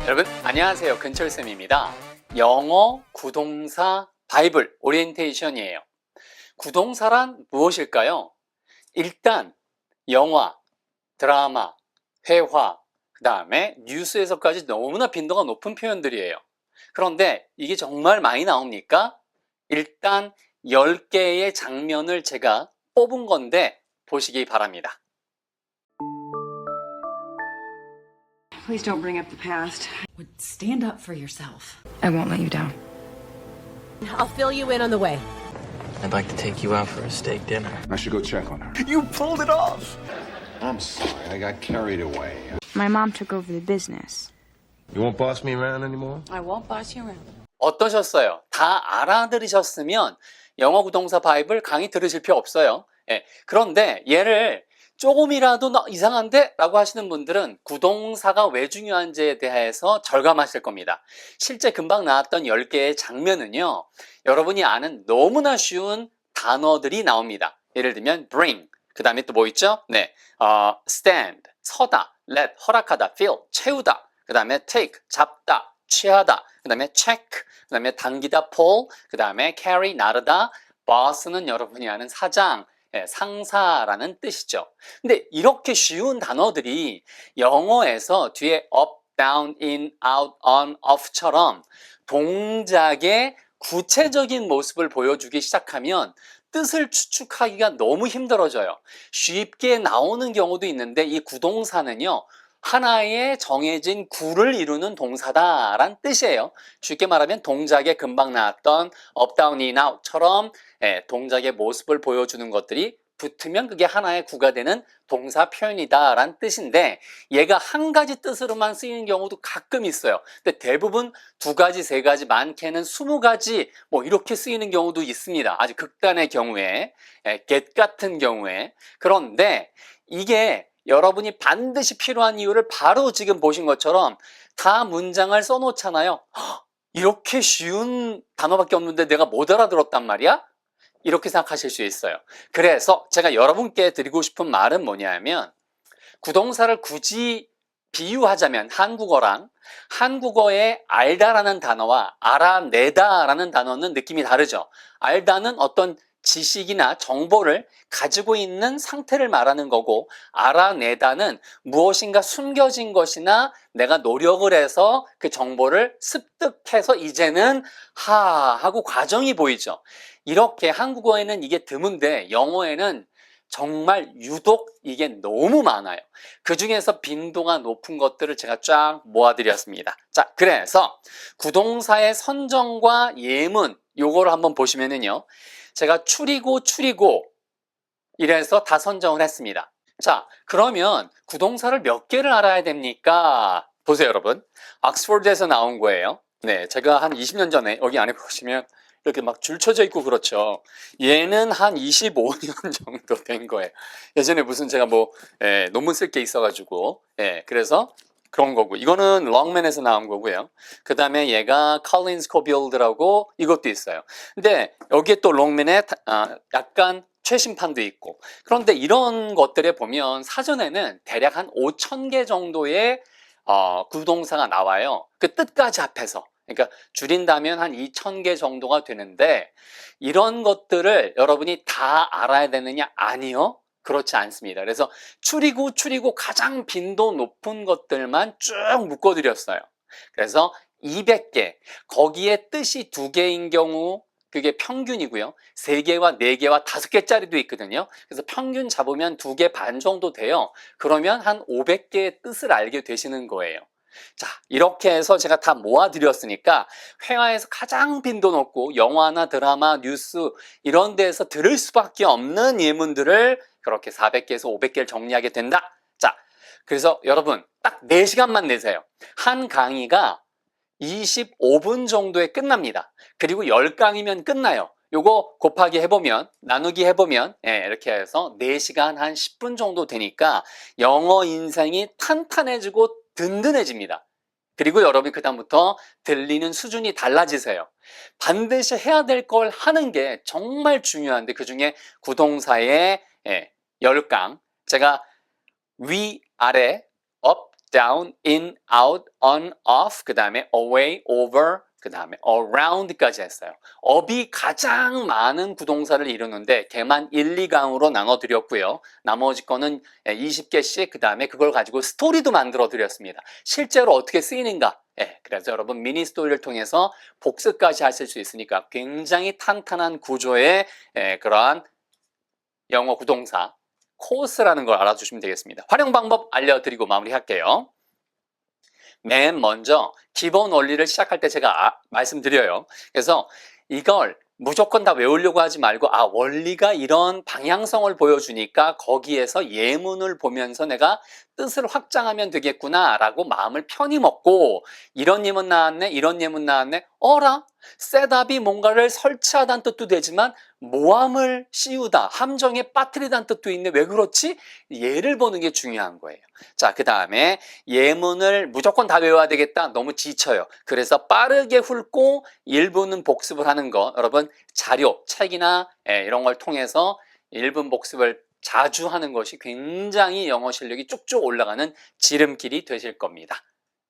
여러분 안녕하세요. 근철쌤입니다. 영어 구동사 바이블 오리엔테이션이에요. 구동사란 무엇일까요? 일단 영화, 드라마, 회화, 그 다음에 뉴스에서까지 너무나 빈도가 높은 표현들이에요. 그런데 이게 정말 많이 나옵니까? 일단 10개의 장면을 제가 뽑은 건데 보시기 바랍니다. Please don't bring up the past. Would stand up for yourself. I won't let you down. I'll fill you in on the way. I'd like to take you out for a steak dinner. I should go check on her. You pulled it off! I'm sorry, I got carried away. My mom took over the business. You won't boss me around anymore? I won't boss you around. 어떠셨어요? 다 알아들으셨으면 영어 구동사 바이블 강의 들으실 필요 없어요. 그런데 얘를 조금이라도 이상한데? 라고 하시는 분들은 구동사가 왜 중요한지에 대해서 절감하실 겁니다. 실제 금방 나왔던 10개의 장면은요, 여러분이 아는 너무나 쉬운 단어들이 나옵니다. 예를 들면 bring, 그 다음에 또 뭐 있죠? stand, 서다, let, 허락하다, fill, 채우다, 그 다음에 take, 잡다, 취하다, 그 다음에 check, 그 다음에 당기다, pull, 그 다음에 carry, 나르다, boss는 여러분이 아는 사장, 상사라는 뜻이죠. 근데 이렇게 쉬운 단어들이 영어에서 뒤에 up, down, in, out, on, off처럼 동작의 구체적인 모습을 보여주기 시작하면 뜻을 추측하기가 너무 힘들어져요. 쉽게 나오는 경우도 있는데 이 구동사는요, 하나의 정해진 구를 이루는 동사다란 뜻이에요. 쉽게 말하면 동작에 금방 나왔던 up, down, in, out처럼 동작의 모습을 보여주는 것들이 붙으면 그게 하나의 구가 되는 동사 표현이다라는 뜻인데, 얘가 한 가지 뜻으로만 쓰이는 경우도 가끔 있어요. 근데 대부분 2가지, 3가지, 많게는 20가지 뭐 이렇게 쓰이는 경우도 있습니다. 아주 극단의 경우에, get 같은 경우에. 그런데 이게 여러분이 반드시 필요한 이유를 바로 지금 보신 것처럼 다 문장을 써놓잖아요. 이렇게 쉬운 단어밖에 없는데 내가 못 알아들었단 말이야? 이렇게 생각하실 수 있어요. 그래서 제가 여러분께 드리고 싶은 말은 뭐냐면, 구동사를 굳이 비유하자면 한국어랑, 한국어의 알다라는 단어와 알아내다라는 단어는 느낌이 다르죠. 알다는 어떤 지식이나 정보를 가지고 있는 상태를 말하는 거고, 알아내다는 무엇인가 숨겨진 것이나 내가 노력을 해서 그 정보를 습득해서 이제는 하고 과정이 보이죠. 이렇게 한국어에는 이게 드문데 영어에는 정말 유독 이게 너무 많아요. 그 중에서 빈도가 높은 것들을 제가 쫙 모아드렸습니다. 자, 그래서 구동사의 선정과 예문 요거를 한번 보시면은요, 제가 추리고 이래서 다 선정을 했습니다. 자, 그러면 구동사를 몇 개를 알아야 됩니까? 보세요, 여러분. 옥스퍼드에서 나온 거예요. 제가 한 20년 전에 여기 안에 보시면 이렇게 막 줄 쳐져 있고 그렇죠. 얘는 한 25년 정도 된 거예요. 예전에 무슨 제가 논문 쓸 게 있어가지고, 그래서 그런 거고, 이거는 롱맨에서 나온 거고요. 그 다음에 얘가 컬린 스코빌드라고 이것도 있어요. 근데 여기에 또 롱맨에 약간 최신판도 있고, 그런데 이런 것들에 보면 사전에는 대략 한 5,000개 정도의 구동사가 나와요. 그 뜻까지 합해서. 그러니까 줄인다면 한 2,000개 정도가 되는데, 이런 것들을 여러분이 다 알아야 되느냐? 아니요. 그렇지 않습니다. 그래서 추리고 가장 빈도 높은 것들만 쭉 묶어드렸어요. 그래서 200개, 거기에 뜻이 2개인 경우 그게 평균이고요. 3개와 4개와 5개짜리도 있거든요. 그래서 평균 잡으면 2개 반 정도 돼요. 그러면 한 500개의 뜻을 알게 되시는 거예요. 자, 이렇게 해서 제가 다 모아드렸으니까 회화에서 가장 빈도 높고 영화나 드라마, 뉴스 이런 데에서 들을 수밖에 없는 예문들을 그렇게 400개에서 500개를 정리하게 된다. 자, 그래서 여러분 딱 4시간만 내세요. 한 강의가 25분 정도에 끝납니다. 그리고 10강이면 끝나요. 요거 곱하기 해보면, 나누기 해보면 이렇게 해서 4시간 한 10분 정도 되니까 영어 인생이 탄탄해지고 든든해집니다. 그리고 여러분이 그다음부터 들리는 수준이 달라지세요. 반드시 해야 될 걸 하는 게 정말 중요한데, 그 중에 구동사의 10강, 제가 위, 아래, up, down, in, out, on, off, 그 다음에 away, over, 그 다음에 around까지 했어요. up이 가장 많은 구동사를 이루는데 걔만 1, 2강으로 나눠드렸고요. 나머지 거는 20개씩 그 다음에 그걸 가지고 스토리도 만들어드렸습니다. 실제로 어떻게 쓰이는가? 그래서 여러분 미니 스토리를 통해서 복습까지 하실 수 있으니까 굉장히 탄탄한 구조의 그러한 영어 구동사 코스라는 걸 알아주시면 되겠습니다. 활용 방법 알려드리고 마무리할게요. 맨 먼저 기본 원리를 시작할 때 제가 말씀드려요. 그래서 이걸 무조건 다 외우려고 하지 말고 원리가 이런 방향성을 보여주니까 거기에서 예문을 보면서 내가 뜻을 확장하면 되겠구나 라고 마음을 편히 먹고 이런 예문 나왔네 이런 예문 나왔네 어라? 셋업이 뭔가를 설치하다는 뜻도 되지만 모함을 씌우다 함정에 빠뜨리다는 뜻도 있네 왜 그렇지? 예를 보는 게 중요한 거예요. 자, 그 다음에 예문을 무조건 다 외워야 되겠다 너무 지쳐요. 그래서 빠르게 훑고 일부는 복습을 하는 거 여러분 자료, 책이나 이런 걸 통해서 1분 복습을 자주 하는 것이 굉장히 영어 실력이 쭉쭉 올라가는 지름길이 되실 겁니다.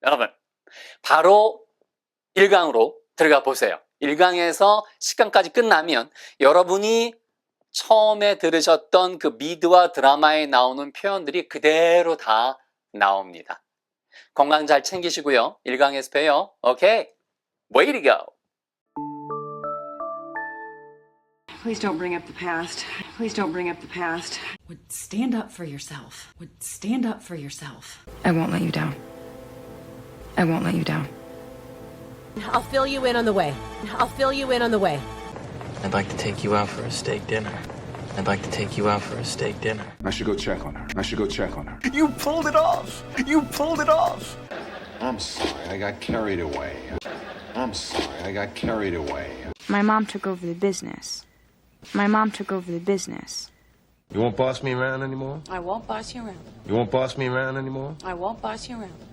여러분 바로 1강으로 들어가 보세요. 1강에서 시간까지 끝나면 여러분이 처음에 들으셨던 그 미드와 드라마에 나오는 표현들이 그대로 다 나옵니다. 건강 잘 챙기시고요. 1강에서 봬요. 오케이? Way to go! Please don't bring up the past. Please don't bring up the past. Would stand up for yourself. Would stand up for yourself. I won't let you down. I won't let you down. I'll fill you in on the way. I'll fill you in on the way. I'd like to take you out for a steak dinner. I'd like to take you out for a steak dinner. I should go check on her. I should go check on her. You pulled it off! You pulled it off! I'm sorry, I got carried away. I'm sorry, I got carried away. My mom took over the business. My mom took over the business. You won't boss me around anymore? I won't boss you around. You won't boss me around anymore? I won't boss you around.